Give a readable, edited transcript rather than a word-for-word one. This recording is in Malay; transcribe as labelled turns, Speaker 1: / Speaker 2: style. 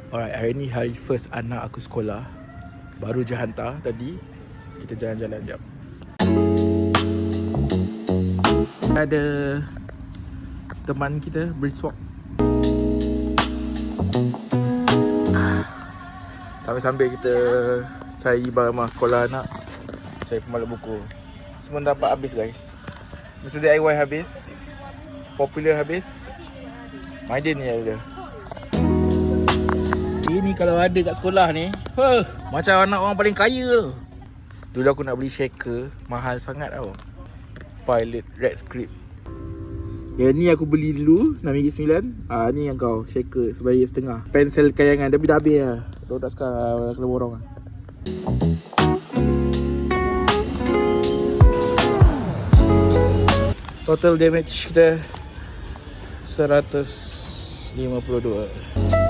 Speaker 1: Alright, hari ni hari first anak aku sekolah. Baru je hantar tadi. Kita jalan-jalan jap. Ada teman kita Brisk Walk. Sambil-sambil kita cari barang sekolah anak, cari pembalut buku. Semua dapat habis guys. Masa DIY habis, Popular habis, Maiden ni ada. Ini kalau ada kat sekolah ni, macam anak orang paling kaya. Dulu aku nak beli shaker, mahal sangat tau. Pilot Red Script. Yang ni aku beli dulu RM6.9. Ni yang kau shaker RM1.5. Pensel kayangan tapi dah habis lah. Diorang tak suka kena borong lah. Total damage kita 152.